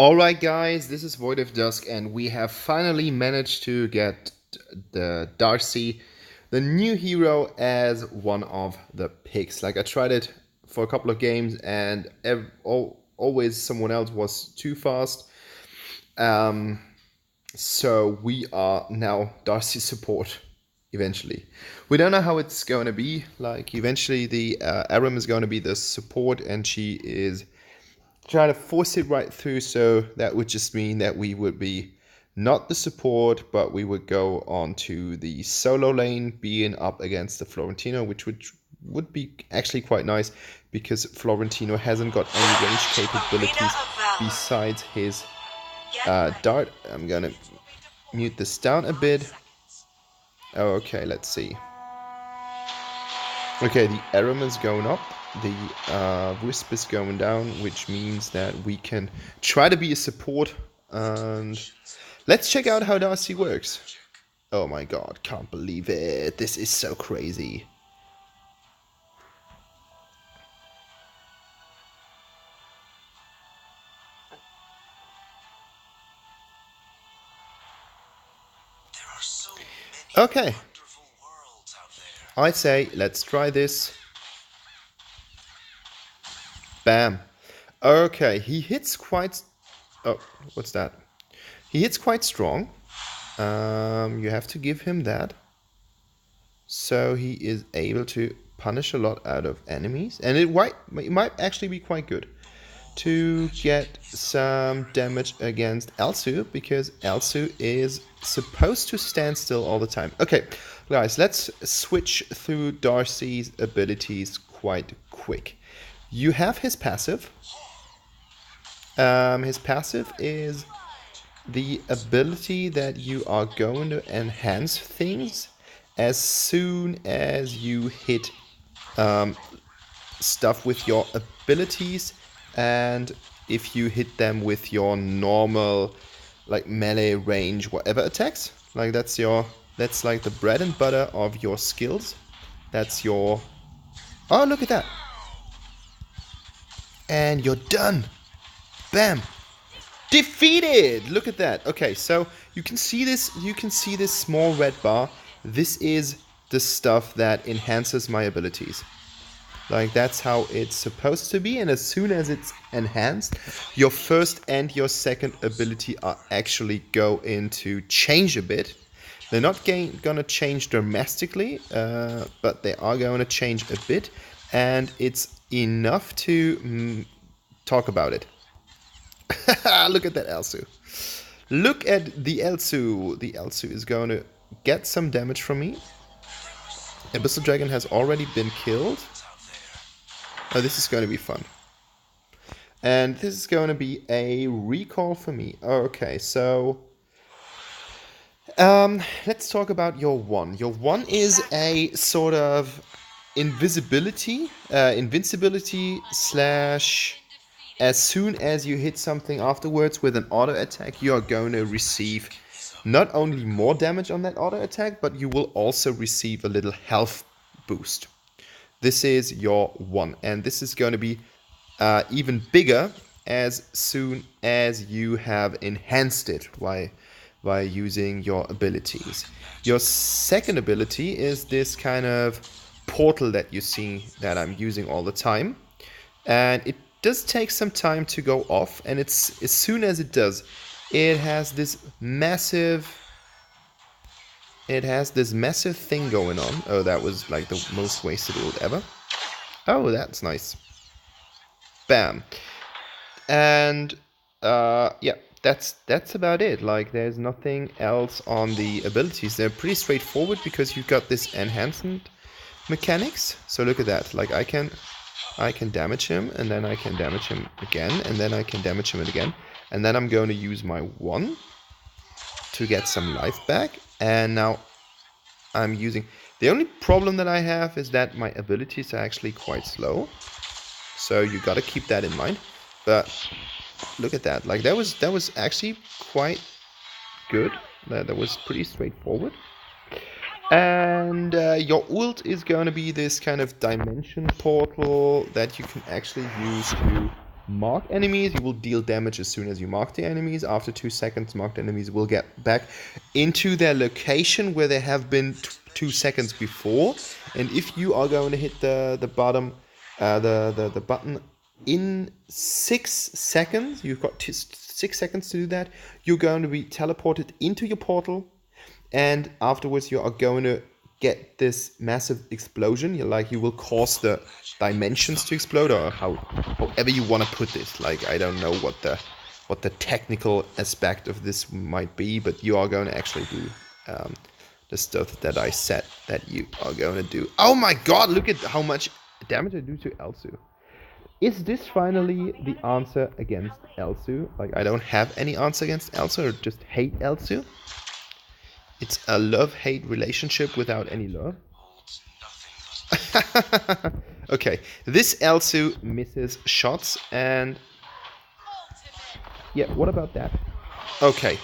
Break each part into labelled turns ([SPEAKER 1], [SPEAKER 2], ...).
[SPEAKER 1] Alright guys, this is Void of Dusk and we have finally managed to get the Darcy, the new hero, as one of the picks. Like I tried it for a couple of games and always someone else was too fast. So we are now Darcy support eventually. We don't know how it's going to be. Like eventually the Aram is going to be the support and she is try to force it right through, so that would just mean that we would be not the support, but we would go on to the solo lane, being up against the Florentino, which would be actually quite nice, because Florentino hasn't got any range capabilities besides his dart. I'm gonna mute this down a bit. Okay, let's see. Okay, the Aram is going up, the Wisp is going down, which means that we can try to be a support, and let's check out how Darcy works. Oh my god, can't believe it, this is so crazy. Okay, I say let's try this. Bam. Okay, he hits quite... Oh, what's that? He hits quite strong. You have to give him that. So he is able to punish a lot out of enemies. And it might actually be quite good to get some damage against Elsu, because Elsu is supposed to stand still all the time. Okay, guys, let's switch through Darcy's abilities quite quick. You have his passive. His passive is the ability that you are going to enhance things as soon as you hit stuff with your abilities, and if you hit them with your normal like melee range whatever attacks. Like that's like the bread and butter of your skills. That's your... Oh, look at that. And you're done. Bam. Defeated. Look at that. Okay, so you can see this small red bar. This is the stuff that enhances my abilities. Like that's how it's supposed to be, and as soon as it's enhanced, your first and your second ability are actually going to change a bit. They're not gonna change dramatically, but they are going to change a bit, and it's enough to talk about it. Look at that Elsu. Look at the Elsu. The Elsu is going to get some damage from me. Abyssal Dragon has already been killed. Oh, this is going to be fun. And this is going to be a recall for me. Okay, so... let's talk about your one. Your one is a sort of invincibility slash... As soon as you hit something afterwards with an auto attack, you are going to receive not only more damage on that auto attack, but you will also receive a little health boost. This is your one, and this is going to be even bigger as soon as you have enhanced it by using your abilities. Your second ability is this kind of portal that you see that I'm using all the time, and it does take some time to go off, and it's as soon as it does, it has this massive thing going on. Oh, that was like the most wasted ult ever. Oh, that's nice. Bam. And yeah, that's about it. Like there's nothing else on the abilities. They're pretty straightforward because you've got this enhancement mechanics. So look at that. Like I can damage him, and then I can damage him again, and then I can damage him again, and then I'm going to use my one to get some life back, and now I'm using... The only problem that I have is that my abilities are actually quite slow, so you gotta keep that in mind. But look at that, like that was actually quite good. That was pretty straightforward. And your ult is going to be this kind of dimension portal that you can actually use to mark enemies, you will deal damage as soon as you mark the enemies. After 2 seconds, marked enemies will get back into their location where they have been 2 seconds before. And if you are going to hit the bottom, the button in 6 seconds, you've got 6 seconds to do that, you're going to be teleported into your portal, and afterwards you are going to get this massive explosion. You will cause the dimensions to explode, or however you want to put this. Like, I don't know what the technical aspect of this might be, but you are going to actually do the stuff that I said that you are going to do. Oh my god, look at how much damage I do to Elsu. Is this finally the answer against Elsu? Like, I don't have any answer against Elsu, or just hate Elsu. It's a love-hate relationship without any love. Okay, this Elsu misses shots, and yeah, what about that? Okay.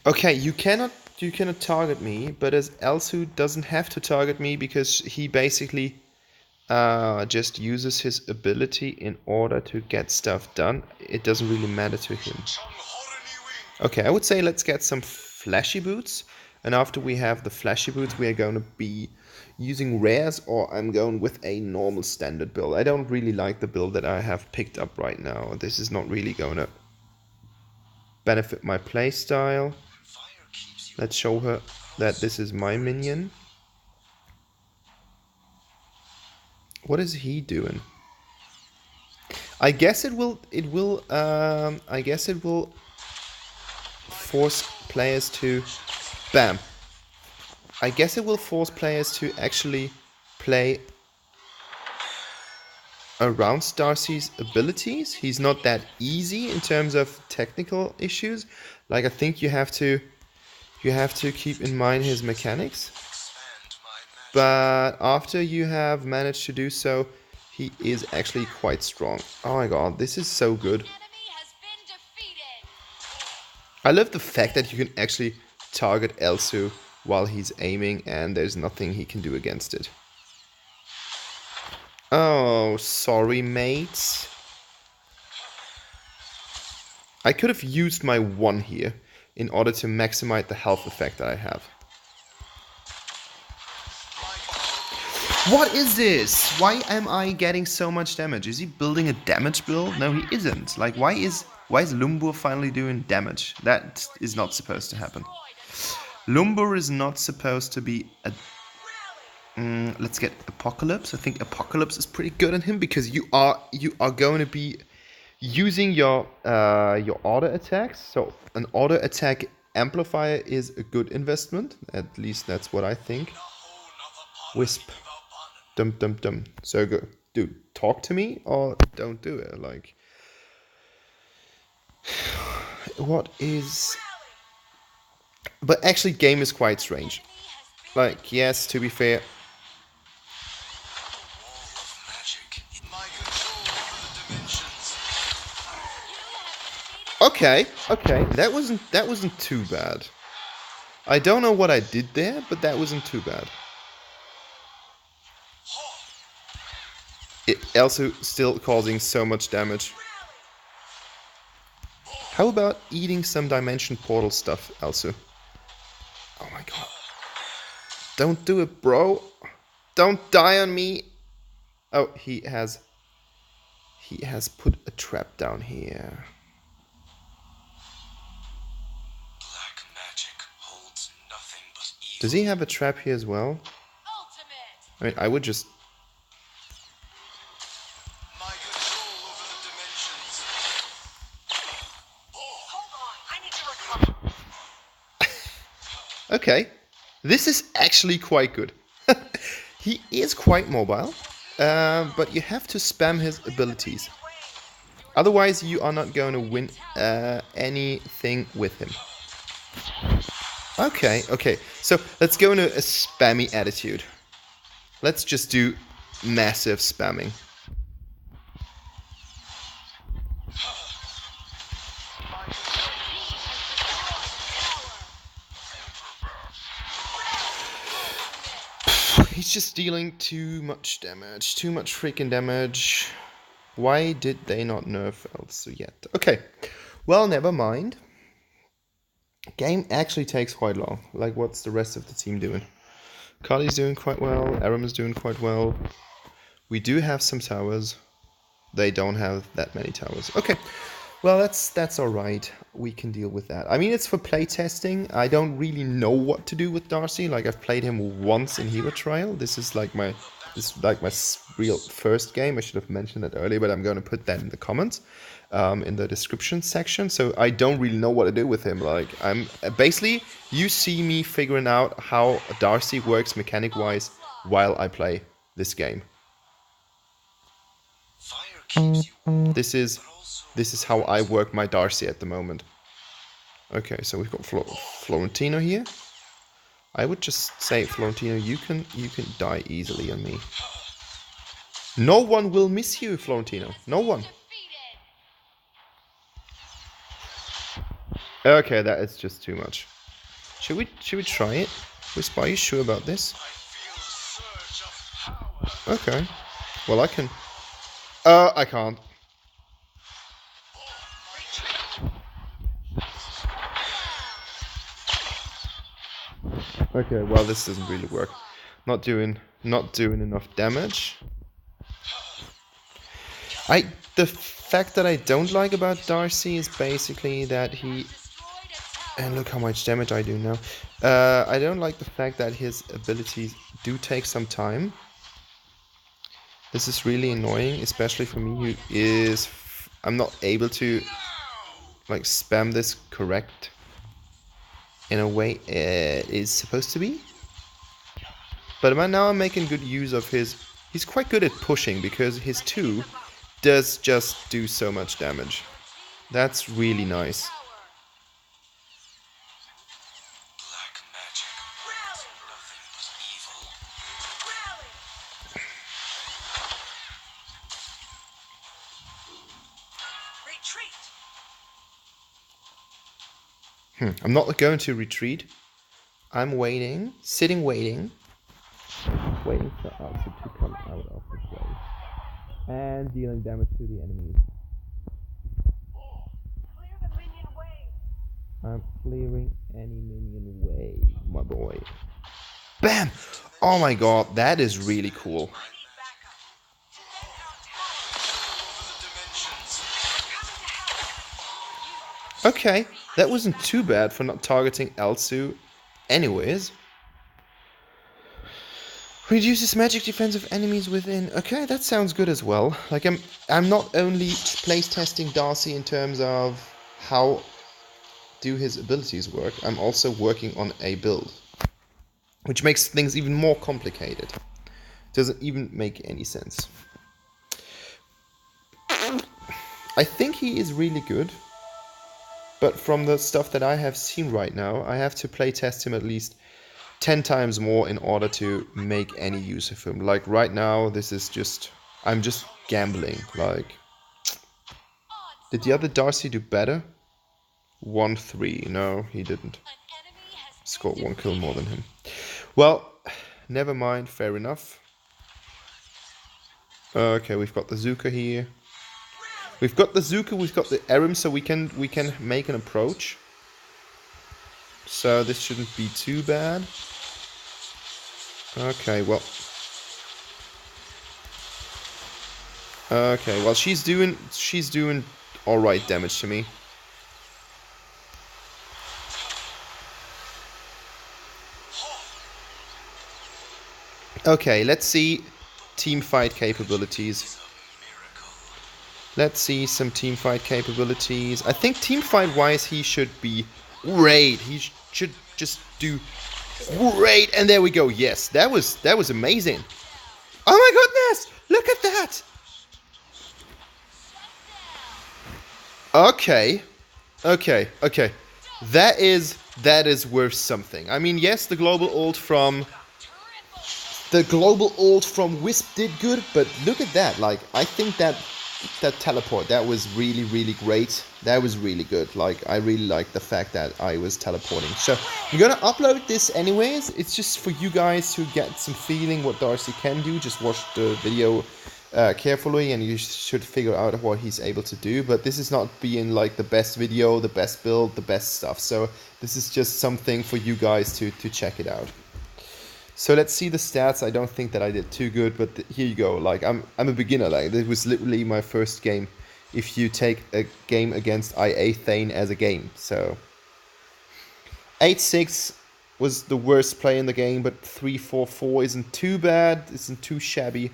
[SPEAKER 1] Okay, you cannot target me, but as Elsu doesn't have to target me because he basically just uses his ability in order to get stuff done. It doesn't really matter to him. Okay, I would say let's get some flashy boots, and after we have the flashy boots, we are going to be using rares, or I'm going with a normal standard build. I don't really like the build that I have picked up right now. This is not really going to benefit my playstyle. Let's show her that this is my minion. What is he doing? I guess it will force players to bam. I guess it will force players to actually play around Darcy's abilities. He's not that easy in terms of technical issues. Like, I think you have to keep in mind his mechanics. But after you have managed to do so, he is actually quite strong. Oh my god, this is so good. I love the fact that you can actually target Elsu while he's aiming, and there's nothing he can do against it. Oh, sorry, mates. I could have used my 1 here in order to maximize the health effect that I have. What is this? Why am I getting so much damage? Is he building a damage build? No, he isn't. Like, why is Lumbur finally doing damage? That is not supposed to happen. Lumbur is not supposed to be a... let's get Apocalypse. I think Apocalypse is pretty good on him, because you are going to be using your auto attacks. So an auto attack amplifier is a good investment. At least that's what I think. Wisp. Dum. So go, dude, talk to me or don't do it. Like, what is... But actually, game is quite strange. Like, yes, to be fair. Okay, that wasn't too bad. I don't know what I did there, but that wasn't too bad. It also still causing so much damage. How about eating some dimension portal stuff, Elsu? Oh my god. Don't do it, bro. Don't die on me. Oh, he has put a trap down here.
[SPEAKER 2] Black magic holds nothing but evil.
[SPEAKER 1] Does he have a trap here as well? I mean, I would just... Okay, this is actually quite good. He is quite mobile, but you have to spam his abilities. Otherwise, you are not going to win anything with him. Okay, so let's go into a spammy attitude. Let's just do massive spamming. He's just dealing too much damage. Too much freaking damage. Why did they not nerf ARCY yet? Okay. Well, never mind. Game actually takes quite long. Like, what's the rest of the team doing? Carly's doing quite well. Aram is doing quite well. We do have some towers. They don't have that many towers. Okay. Well, that's all right. We can deal with that. I mean, it's for playtesting. I don't really know what to do with Darcy. Like, I've played him once in Hero Trial. This is like my real first game. I should have mentioned that earlier, but I'm going to put that in the comments, in the description section. So I don't really know what to do with him. Like, I'm basically, you see me figuring out how Darcy works mechanic-wise while I play this game.
[SPEAKER 2] Fire keeps you warm,
[SPEAKER 1] This is how I work my Darcy at the moment. Okay, so we've got Florentino here. I would just say, Florentino, you can die easily on me. No one will miss you, Florentino. No one. Okay, that is just too much. Should we try it? Whisper, are you sure about this? Okay. Well, I can. I can't. Okay, well, this doesn't really work. Not doing enough damage. The fact that I don't like about Darcy is basically that he... And look how much damage I do now. I don't like the fact that his abilities do take some time. This is really annoying, especially for me, who is... I'm not able to, like, spam this correct in a way it is supposed to be. But now I'm making good use of his... He's quite good at pushing, because his 2 does just do so much damage. That's really nice.
[SPEAKER 2] Black magic holds nothing but evil.
[SPEAKER 1] Retreat. I'm not going to retreat. I'm waiting, sitting waiting for ARCY to come out of the way. And dealing damage to the enemies.
[SPEAKER 3] Clear the minion way.
[SPEAKER 1] I'm clearing any minion way, my boy. Bam! Oh my god, that is really cool. Okay, that wasn't too bad for not targeting ARCY anyways. Reduces magic defense of enemies within. Okay, that sounds good as well. Like, I'm not only place testing Darcy in terms of how do his abilities work, I'm also working on a build, which makes things even more complicated. Doesn't even make any sense. I think he is really good, but from the stuff that I have seen right now, I have to play test him at least 10 times more in order to make any use of him. Like, right now, this is just... I'm just gambling. Like, did the other Darcy do better? 1-3. No, he didn't. Scored 1 kill more than him. Well, never mind. Fair enough. Okay, we've got the Zuka here. We've got the Zuka, we've got the Aram, so we can make an approach. So this shouldn't be too bad. Okay, well. Okay, well, she's doing all right damage to me. Okay, let's see team fight capabilities. Let's see some team fight capabilities. I think team fight wise he should be great. He should just do great. And there we go. Yes, that was amazing. Oh my goodness! Look at that. Okay. That is worth something. I mean, yes, the global ult from Wisp did good, but look at that. Like, I think that that teleport, that was really, really great. That was really good. Like, I really like the fact that I was teleporting. So, I'm gonna upload this anyways. It's just for you guys to get some feeling what Darcy can do. Just watch the video carefully and you should figure out what he's able to do. But this is not being like the best video, the best build, the best stuff. So, this is just something for you guys to check it out. So let's see the stats. I don't think that I did too good, but here you go. Like, I'm a beginner. Like, this was literally my first game. If you take a game against IA Thane as a game, so 8-6 was the worst play in the game, but 3-4-4 isn't too bad. Isn't too shabby.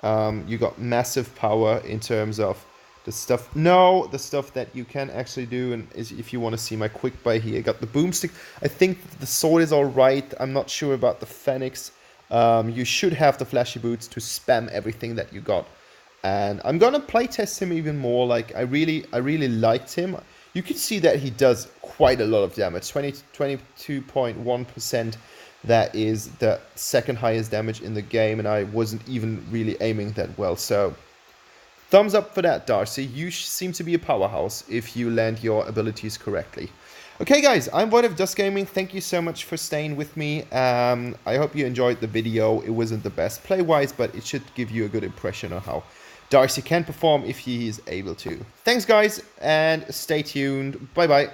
[SPEAKER 1] You got massive power in terms of the stuff. No, the stuff that you can actually do, and is if you want to see my quick buy here, I got the boomstick. I think the sword is all right. I'm not sure about the phoenix. You should have the flashy boots to spam everything that you got. And I'm gonna play test him even more. Like, I really liked him. You can see that he does quite a lot of damage. 22.1%. That is the second highest damage in the game, and I wasn't even really aiming that well. So, thumbs up for that, Darcy. You seem to be a powerhouse if you land your abilities correctly. Okay, guys, I'm Void of Dust Gaming. Thank you so much for staying with me. I hope you enjoyed the video. It wasn't the best play-wise, but it should give you a good impression of how Darcy can perform if he is able to. Thanks, guys, and stay tuned. Bye-bye.